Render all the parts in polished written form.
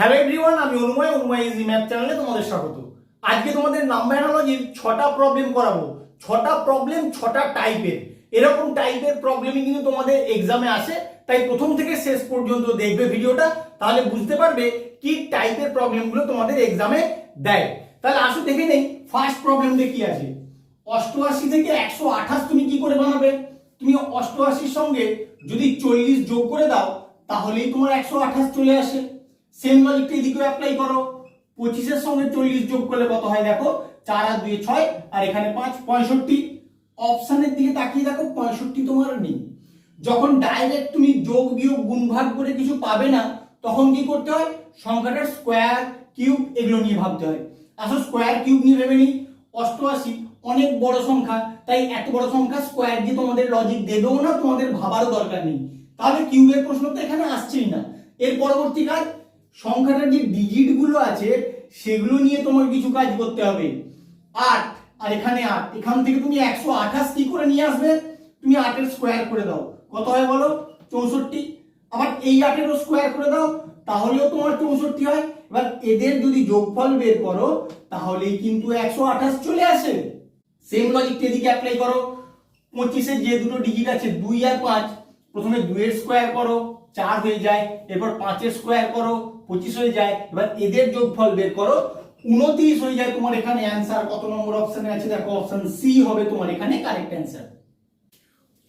Hello everyone, আমি অনুময় easy math চ্যানেলে তোমাদের স্বাগত। আজকে তোমাদের নাম্বার অ্যানালজির 6টা প্রবলেম করাবো। 6টা প্রবলেম 6টা টাইপের, এরকম টাইপের প্রবলেমই কিন্তু তোমাদের এক্সামে আসে। তাই প্রথম থেকে শেষ পর্যন্ত দেখবে ভিডিওটা, তাহলে বুঝতে পারবে কি টাইপের প্রবলেমগুলো তোমাদের এক্সামে দেয়। তাহলে আসো দেখে নেই ফার্স্ট প্রবলেমটা কি আছে। 88 থেকে 128 তুমি কি করে বানাবে? তুমি 88 সঙ্গে যদি 40 যোগ করে দাও তাহলেই তোমার 128 চলে আসে। সেম লজিকটা এদিকে অ্যাপ্লাই করো। 25 এর সঙ্গে 40 যোগ করলে কত হয় দেখো, 4 আর 2 6 আর এখানে 5 65। অপশনের দিকে তাকিয়ে দেখো 65 তোমার নেই। যখন ডাইরেক্ট তুমি যোগ বিয়োগ গুণ ভাগ করে কিছু পাবে না তখন কি করতে হয়, সংখ্যাটার স্কোয়ার কিউব এগুলো নিয়ে ভাবতে হয়। আসলে স্কোয়ার কিউব নিয়ে ভেবে নিই। 88 অনেক বড় সংখ্যা, তাই এত বড় সংখ্যা স্কোয়ার দিয়ে তোমাদের লজিক দেবেও না, তোমাদের ভাবারও দরকার নেই। তাহলে কিউবের প্রশ্ন তো এখানে আসছেই না। এর পরবর্তী কাজ, সংখ্যাটার যে ডিজিট গুলো আছে সেগুলো নিয়ে তোমার কিছু কাজ করতে হবে। 8 আর এখানে 8, এখান থেকে তুমি 128 কি করে নিয়ে আসবে? তুমি 8 এর স্কোয়ার করে দাও, কত হয় বলো? 64। আবার এই 8 এরও স্কোয়ার করে দাও, তাহলেও তোমার 64 হয়। এবার এদের যদি যোগফল বের করো তাহলেই কিন্তু 128 চলে আসে। সেম লজিকটা এদিকে অ্যাপ্লাই করো। 25 এর যে দুটো ডিজিট আছে 2 আর 5, প্রথমে 2 এর স্কোয়ার করো 4 হয়ে যায়, এরপর 5 এর স্কোয়ার করো 25 হয়ে যায়। এবার এদের যোগফল বের করো 29 হয়ে যায়। তোমার এখানে অ্যানসার কত নম্বর অপশনে আছে দেখো, অপশন সি হবে তোমার এখানে কারেক্ট অ্যানসার।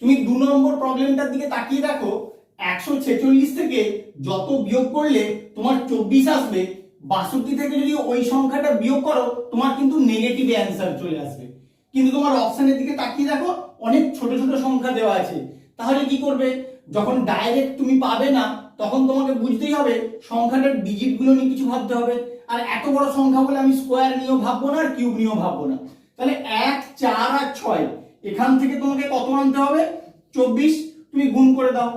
তুমি 2 নম্বর প্রবলেমটার দিকে তাকিয়ে দেখো। 146 থেকে যত বিয়োগ করলে তোমার 24 আসবে, 62 থেকে যদি ওই সংখ্যাটা বিয়োগ করো তোমার কিন্তু নেগেটিভ অ্যানসার চলে আসবে। কিন্তু তোমার অপশনের দিকে তাকিয়ে দেখো অনেক ছোট ছোট সংখ্যা দেওয়া আছে। তাহলে কি করবে? যখন ডাইরেক্ট তুমি পাবে না তখন তোমাকে বুঝতেই হবে সংখ্যাটার ডিজিট গুলো নিয়ে কিছু ভাবতে হবে। আর এত বড় সংখ্যা বলে আমি স্কোয়ার নিয়েও ভাববো না আর কিউব নিয়েও ভাববো না। তাহলে 1 4 আর 6 এখান থেকে তোমাকে কত আনতে হবে? 24। তুমি গুণ করে দাও,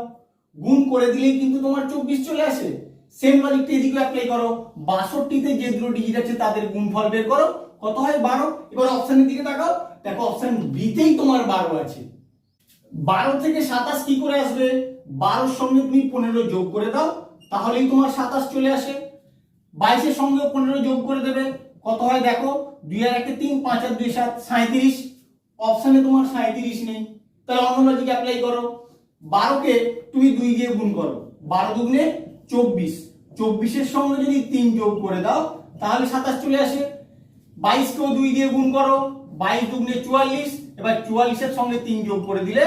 গুণ করে দিলেই কিন্তু তোমার 24 চলে আসে। সেম লজিকটা এদিকে অ্যাপ্লাই করো। 62 তে যে দুটো ডিজিট আছে তাদের গুণফল বের করো, কত হয়? 12। এবার অপশনের দিকে তাকাও, দেখো অপশন বি তেই তোমার 12 আছে। 12 থেকে 27 কি করে আসবে? 12 এর সঙ্গে তুমি 15 যোগ করে দাও, তাহলেই তোমার 27 চলে আসে। 22 এর সঙ্গে 15 যোগ করে দেবে, কত হয় দেখো, 2 আর 1 3, 5 আর 2 7, 37। অপশনে তোমার 37 নেই, তাহলে অন্য লজিক অ্যাপ্লাই করো। 12 কে তুমি 2 দিয়ে গুণ করো, 12 দুগুণে 24। 24 এর সঙ্গে যদি 3 যোগ করে দাও তাহলে 27 চলে আসে। 22 কেও 2 দিয়ে গুণ করো, 22 দুগুণে 44। এবার 44 এর সঙ্গে 3 যোগ করে দিলে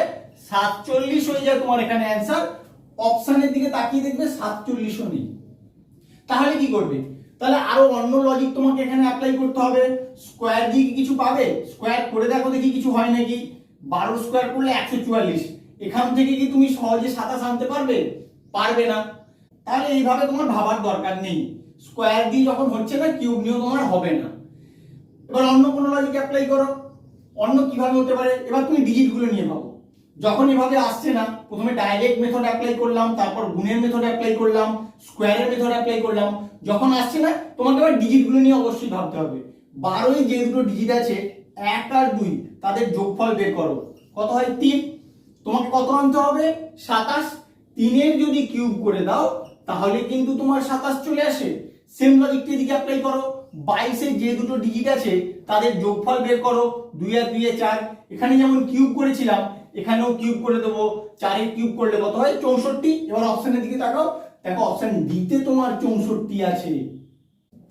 47 হয়ে যায় তোমার এখানে অ্যানসার। অপশনের দিকে তাকিয়ে দেখবে 47ও নেই। তাহলে কি করবে? তাহলে আরো অন্য লজিক তোমাকে এখানে অ্যাপ্লাই করতে হবে। স্কোয়ার দিয়ে কি কিছু পাবে? স্কোয়ার করে দেখো দেখি কিছু হয় নাকি। 12 স্কোয়ার করলে 144, এখান থেকে কি তুমি সহজে 27 আনতে পারবে? পারবে না। তাহলে এইভাবে তোমার ভাবার দরকার নেই। স্কোয়ার দিয়ে যখন হচ্ছে না কিউব নিয়েও তোমার হবে না। এবার অন্য কোনো লজিক অ্যাপ্লাই করো। অন্য কিভাবে হতে পারে? এবার তুমি ডিজিট গুলো নিয়ে ভাবো। যখন এভাবে আসছে না, প্রথমে ডাইরেক্ট মেথড অ্যাপ্লাই করলাম, তারপর গুণের মেথড অ্যাপ্লাই করলাম, স্কোয়ারের মেথড অ্যাপ্লাই করলাম। যখন আসছে না তোমাকে এবার ডিজিট গুলো নিয়ে অবশ্যই ভাবতে হবে। 12 যে দুটো ডিজিট আছে 1 আর 2 তাদের যোগফল বের করো, কত হয়? 3। তোমাকে কত আনতে হবে? 27। 3 এর যদি কিউব করে দাও তাহলে কিন্তু তোমার 27 চলে আসে। সেম লজিকটা এদিকে অ্যাপ্লাই করো। 22 এর যে দুটো ডিজিট আছে তাদের যোগফল বের করো, 2 আর 2 4। এখানে যেমন কিউব করেছিলাম এখানেও কিউব করে দেবো, 4 এর কিউব করলে কত হয়? 64। এবার অপশনের দিকে তাকাও, দেখো অপশন ডি তে তোমার 64 আছে।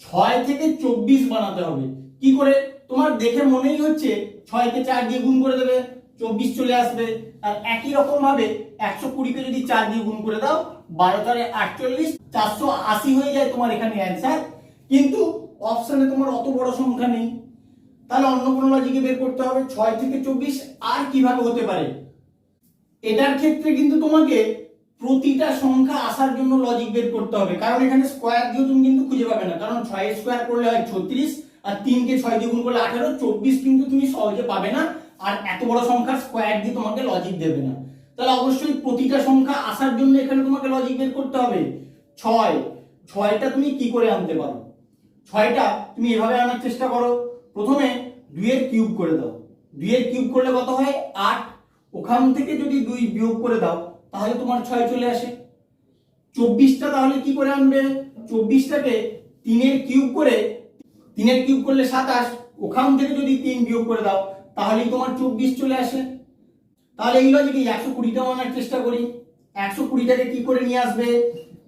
6 থেকে 24 বানাতে হবে। কি করে? তোমার দেখে মনেই হচ্ছে 6 কে 4 দিয়ে গুণ করে দেবে, 24 চলে আসবে। আর একই রকম ভাবে 120 কে যদি 4 দিয়ে গুণ করে দাও, 12 4 48, 480 হয়ে যায় তোমার এখানে অ্যানসার। কিন্তু অপশনে তোমার অত বড় সংখ্যা নেই, তাহলে অন্য কোনো লজিকে বের করতে হবে। 6 থেকে 24 আর কিভাবে হতে পারে? এটার ক্ষেত্রে কিন্তু তোমাকে প্রতিটা সংখ্যা আসার জন্য লজিক বের করতে হবে, কারণ এখানে স্কোয়ার দিয়ে তুমি কিন্তু খুঁজে পাবে না। কারণ 6 স্কোয়ার করলে হয় 36, আর 3 কে 6 দিয়ে গুণ করলে 18, 24 কিন্তু তুমি সহজে পাবে না। আর এত বড় সংখ্যা স্কোয়ার দিয়ে তোমাকে লজিক দেবে না। তাহলে অবশ্যই প্রতিটা সংখ্যা আসার জন্য এখানে তোমাকে লজিক বের করতে হবে। 6টা তুমি কি করে আনতে পারো? 6টা তুমি এভাবে আনার চেষ্টা করো। প্রথমে 2 এর কিউব করে দাও, 2 এর কিউব করলে কত হয়? 8। ওখান থেকে যদি 2 বিয়োগ করে দাও তাহলে তোমার 6 চলে আসে। 24টা তাহলে কি করে আনবে? 24টাকে 3 কিউব করে, 3 কিউব করলে 27, ওখান থেকে যদি 3 বিয়োগ করে দাও তাহলেই তোমার 24 চলে আসে। তাহলে এই লজিকে 120টা আনার চেষ্টা করি। 120টাকে কি করে নিয়ে আসবে,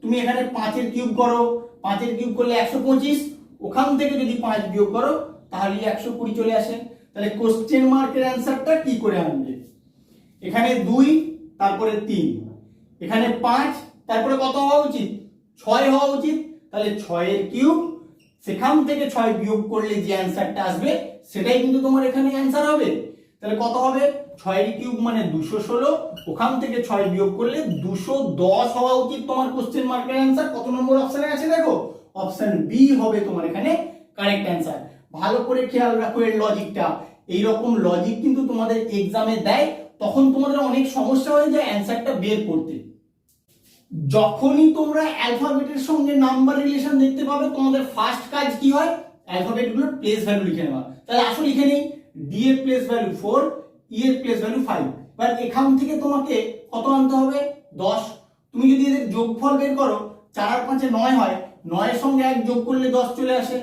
তুমি এখানে 5 কিউব করো, 5 কিউব করলে 125, ওখান থেকে যদি 5 বিয়োগ করো তাহলে 120 চলে আসে। তাহলে কোশ্চেন মার্কের অ্যান্সারটা কি করে আনবে, এখানে 2 তারপরে 3, এখানে 5, তারপরে কত হওয়া উচিত, 6 হওয়া উচিত। তাহলে 6 কিউব, সেখান থেকে 6 বিয়োগ করলে যে অ্যান্সারটা আসবে সেটাই কিন্তু তোমার এখানে অ্যান্সার হবে। তাহলে কত হবে, 6 কিউব মানে 216, ওখান থেকে 6 বিয়োগ করলে 210 হওয়া উচিত তোমার কোশ্চেন মার্কের অ্যান্সার। কত নম্বর অপশনে আছে দেখো, অপশন বি হবে তোমার এখানে কারেক্ট অ্যান্সার। ভালো করে খেয়াল রাখো এর লজিকটা, এইরকম লজিক কিন্তু তোমাদের এক্সামে দেয়, তখন তোমাদের অনেক সমস্যা হয়ে যায় অ্যান্সারটা বের করতে। যখনই তোমরা অ্যালফাবেটের সঙ্গে নাম্বার রিলেশন দেখতে পাবে, তোমাদের ফার্স্ট কাজ কি হয়, অ্যালফাবেটগুলোর প্লেস ভ্যালু লিখে নেওয়া। তাহলে আসো লিখে নেই, ডি এর প্লেস ভ্যালু 4, ই এর প্লেস ভ্যালু 5। এবার এখান থেকে তোমাকে কত আনতে হবে, 10। তুমি যদি এদের যোগফল বের করো, 4 আর 5 9 হয়, 9 এর সঙ্গে 1 যোগ করলে 10 চলে আসে।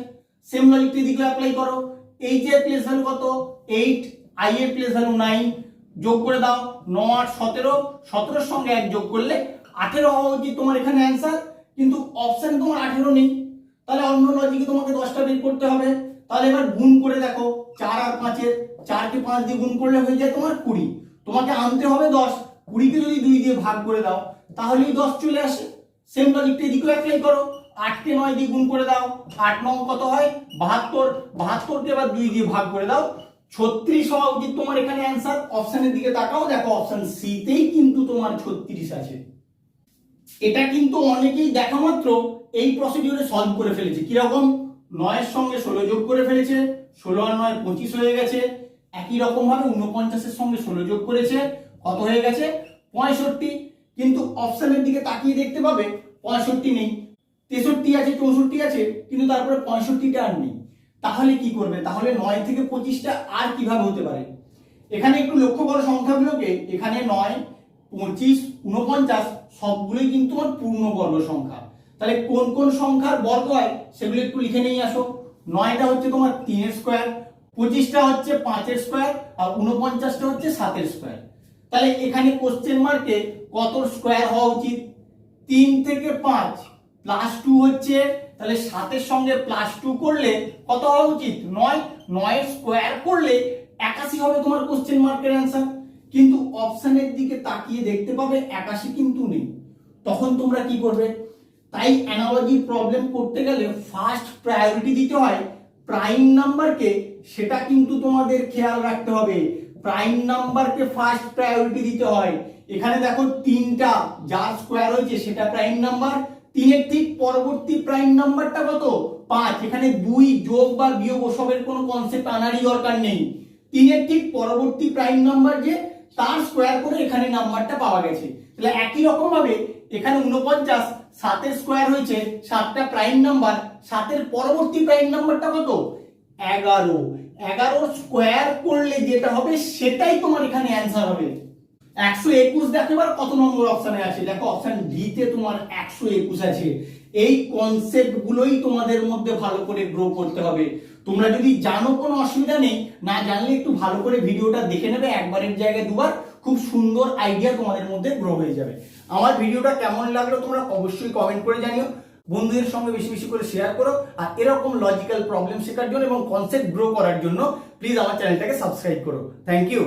সেম লজিকটা এদিকে অ্যাপ্লাই করো। এইচ এর প্লেস ভ্যালু কত, 8, আই এর প্লেস ভ্যালু 9, যোগ করে দাও, 9 আর 17, 17 এর সঙ্গে 1 যোগ করলে 18 হওয়া উচিত তোমার এখানে অ্যান্সার, কিন্তু অপশন তোমার 18 নেই। তাহলে অন্য লজিকে তোমাকে 10টা বের করতে হবে। তাহলে এবার গুণ করে দেখো, 4 আর 5 এর, 4 কে 5 দিয়ে গুণ করলে হয়ে যায় তোমার 20, তোমাকে আনতে হবে 10, 20 কে যদি 2 দিয়ে ভাগ করে দাও তাহলেই 10 চলে আসে। সেম লজিকটা এদিকেও অ্যাপ্লাই করো, 8 কে 9 দিয়ে গুণ করে দাও, 8 9 কত হয় 72, 72 কে এবার 2 দিয়ে ভাগ করে দাও, 36 হওয়া উচিত তোমার এখানে অ্যান্সার। অপশনের দিকে তাকাও, দেখো অপশন সি তেই কিন্তু তোমার 36 আছে। এটা কিন্তু অনেকেই দেখা মাত্র এই প্রসিডিউরে সলভ করে ফেলেছে। কিরকম, 9 এর সঙ্গে 16 যোগ করে ফেলেছে, 16 আর 9 25 হয়ে গেছে। একই রকম ভাবে 49 এর সঙ্গে 16 যোগ করেছে, কত হয়ে গেছে 65। কিন্তু অপশনের দিকে তাকিয়ে দেখতে পাবে 65 নেই, 63 আছে, 64 আছে, কিন্তু তারপরে 65টা আর নেই। তাহলে কি করবে, তাহলে 9 থেকে 25টা আর কিভাবে হতে পারে। এখানে একটু লক্ষ্য করো সংখ্যাগুলোকে, এখানে 9, 25, 49 সবগুলোই কিন্তু আমার পূর্ণবর্গ সংখ্যা। তাহলে কোন কোন সংখ্যার বর্গ হয় সেগুলো একটু লিখে নিয়ে আসো। 9টা হচ্ছে তোমার 3 এর স্কয়ার, 25টা হচ্ছে 5 এর স্কয়ার, আর 49টা হচ্ছে 7 এর স্কয়ার। তাহলে এখানে কোশ্চেন মার্কে কত স্কয়ার হওয়া উচিত, 3 থেকে 5 প্লাস 2 হচ্ছে, তাহলে 7 এর সঙ্গে প্লাস 2 করলে কত হওয়া উচিত 9, 9 এর স্কয়ার করলে 81 হবে তোমার কোশ্চেন মার্কের অ্যান্সার। কিন্তু অপশনের দিকে তাকিয়ে দেখতে পাবে 81 কিন্তু নেই, তখন তোমরা কি করবে। তাই অ্যানালজি প্রবলেম করতে গেলে ফার্স্ট প্রায়োরিটি দিতে হয় প্রাইম নাম্বারকে, সেটা কিন্তু তোমাদের খেয়াল রাখতে হবে। প্রাইম নাম্বারকে ফার্স্ট প্রায়োরিটি দিতে হয়। এখানে দেখো 3টা যার স্কয়ার হয়েছে সেটা প্রাইম নাম্বার, 3 এর ঠিক পরবর্তী প্রাইম নাম্বারটা কত 5, এখানে 2 যোগ বা বিয়োগ ওসবের কোনো কনসেপ্ট আনারই দরকার নেই। 3 এর ঠিক পরবর্তী প্রাইম নাম্বার যে তার স্কয়ার করে এখানে নাম্বারটা পাওয়া গেছে। তাহলে একই রকম ভাবে এখানে 49, 7 এর স্কয়ার হয়েছে, 7টা প্রাইম নাম্বার, 7 এর পরবর্তী প্রাইম নাম্বারটা কত 11, 11 স্কয়ার করলে যেটা হবে সেটাই তোমার এখানে অ্যান্সার হবে। 121 দেখো এবার কত নম্বর অপশনে আছে, দেখো অপশন ডি তে তোমার 121 আছে। এই কনসেপ্ট গুলোই তোমাদের মধ্যে ভালো করে গ্রো করতে হবে। তোমরা যদি জানো কোনো অসুবিধা নেই, না জানলে একটু ভালো করে ভিডিওটা দেখে নেবে, একবারের জায়গায় দুবার, খুব সুন্দর আইডিয়া তোমাদের মধ্যে গ্রো হয়ে যাবে। আমার ভিডিওটা কেমন লাগলো তোমরা অবশ্যই কমেন্ট করে জানিও, বন্ধুদের সঙ্গে বেশি বেশি করে শেয়ার করো। আর এরকম লজিক্যাল প্রবলেম শেখার জন্য এবং কনসেপ্ট গ্রো করার জন্য প্লিজ আমার চ্যানেলটাকে সাবস্ক্রাইব করো। Thank you.